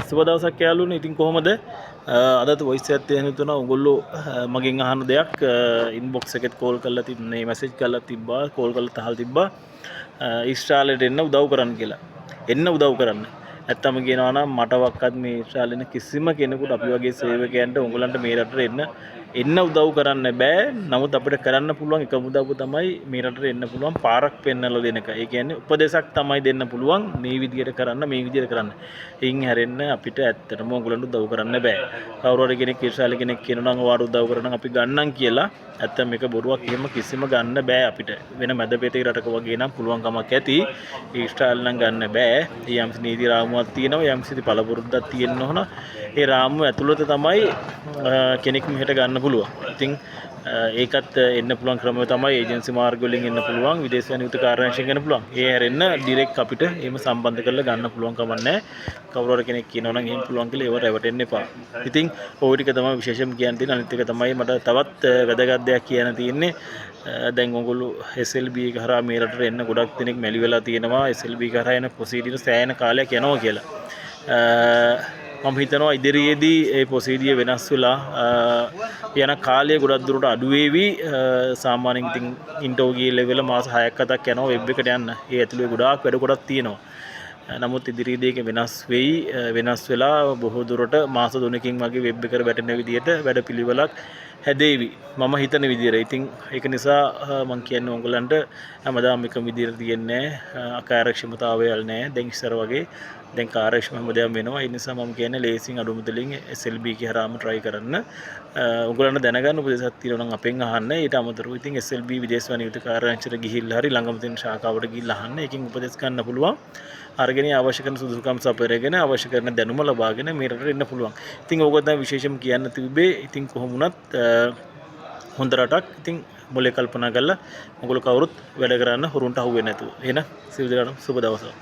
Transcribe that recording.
සුබ දවසක් යාළුවනේ. ඉතින් කොහොමද? අදත් වොයිස් එකක් තියෙන තුන ඔයගොල්ලෝ මගෙන් අහන දෙයක් ඉන්බොක්ස් එකෙත් කෝල් කරලා තිබුණේ, මැසේජ් කරලා තිබ්බා, කෝල් කරලා තහල් තිබ්බා. ඊශ්‍රායලයට එන්න උදව් කරන්න කියලා. එන්න උදව් කරන්න. නැත්තම කියනවා නම් මටවත් මේ ඊශ්‍රායලෙන කිසිම කෙනෙකුට අපි වගේ සේවකයන්ට උඹලන්ට මේ රටට එන්න උදව් කරන්න බෑ. නමුත් අපිට කරන්න පුළුවන් එකම උදව්ව තමයි මේ රටට එන්න පුළුවන් පාරක් පෙන්වලා දෙන එක. ඒ කියන්නේ උපදේශක් තමයි දෙන්න පුළුවන් මේ විදියට කරන්න, මේ විදියට කරන්න. එයින් හැරෙන්න අපිට ඇත්තටම උගලන්ට උදව් කරන්න බෑ. කවුරු හරි කෙනෙක් ඊශ්‍රායල කෙනෙක් කියනවා නම් ඔයාට උදව් කරනවා අපි ගන්නම් කියලා. ඇත්තම මේක බොරුවක්. එහෙම කිසිම ගන්න බෑ අපිට. වෙන මැද පෙතේ රටක වගේ නම් පුළුවන් කමක් ඇති. ඊශ්‍රායල නම් ගන්න බෑ. යම්සි නීති රාමුවක් තියෙනවා, යම්සි පළපුරුද්දක් තියෙන්න ඕන. ඒ රාමුව ඇතුළත තමයි කෙනෙක් මෙහෙට ගන්න පුළුවන්. ඉතින් ඒකත් එන්න පුළුවන් ක්‍රමය තමයි ඒජන්සි මාර්ග වලින් එන්න පුළුවන්, විදේශ නියුත කාර්යාංශයෙන් එන්න පුළුවන්. ඒ හැරෙන්න ඩිරෙක්ට් අපිට එහෙම සම්බන්ධ කරලා ගන්න පුළුවන් කමක් නැහැ. කවුරු හරි කෙනෙක් කියනවා නම් එහෙම පුළුවන් කියලා ඒව රැවටෙන්න එපා. ඉතින් ওই ටික තමයි විශේෂම කියන්න තියෙන. අනිත් එක තමයි මට තවත් වැදගත් දෙයක් කියන්න තියෙන්නේ. දැන් ඔයගොල්ලෝ SLB එක හරහා මේ රටට එන්න ගොඩක් දෙනෙක් මැලි වෙලා තියෙනවා. SLB කරහා එන ප්‍රොසීඩියර් සෑහෙන කාලයක් යනවා කියලා. මම හිතනවා ඉදිරියේදී ඒ ප්‍රොසීඩියර් වෙනස් වෙලා යන කාලය ගොඩක් දුරට අඩු වේවි. සාමාන්‍යයෙන් ඉතින් ඉන්ටර්වියු ලෙවල් මාස 6ක් 7ක් යනවා වෙබ් එකට යන්න. ඒ ඇතුළේ ගොඩාක් වැඩ කොටක් තියෙනවා. නමුත් ඉදිරියේදී ඒක වෙනස් වෙයි. වෙනස් වෙලා බොහෝ දුරට මාස 3කින් වගේ වෙබ් එකට වැටෙන විදියට වැඩපිළිවෙලක් හැදේවි. මම හිතන විදියට. ඉතින් ඒක නිසා මම කියන්නේ ඕගොල්ලන්ට හැමදාම එක විදියට තියෙන්නේ අකාර්යක්ෂමතාවයල් නැහැ. දැන් ඉස්සර වගේ දැන් කාර්යක්ෂම හැමදාම වෙනවා. ඒ නිසා මම කියන්නේ ලේසින් අඩු මුදලින් SLB එක හරහාම try කරන්න. ඔයගොල්ලන්ට දැනගන්න උපදේශයක් තියෙනවා නම් අපෙන් අහන්න. ඊට අමතරව ඉතින් SLB විදේශ නියුත කාර්යාංශයට ගිහිල්ලා හරි ළඟම තියෙන ශාඛාවට ගිහිල්ලා අහන්න. ඒකෙන් උපදෙස් ගන්න පුළුවන්. අරගෙන අවශ්‍ය කරන සුදුසුකම් සපයරගෙන අවශ්‍ය කරන දැනුම ලබාගෙන මේ රටට එන්න පුළුවන්. ඉතින් ඕක තමයි විශේෂම කියන්න තිබ්බේ. ඉතින් කොහොම වුණත් හොඳ රටක්. ඉතින් මොලේ කල්පනා කරලා ඔයගොල්ලෝ කවුරුත් වැඩ කරන්න හුරුන්ට අහුවෙන්නේ නැතුව. එහෙනම් සියලු දෙනාටම සුබ දවසක්.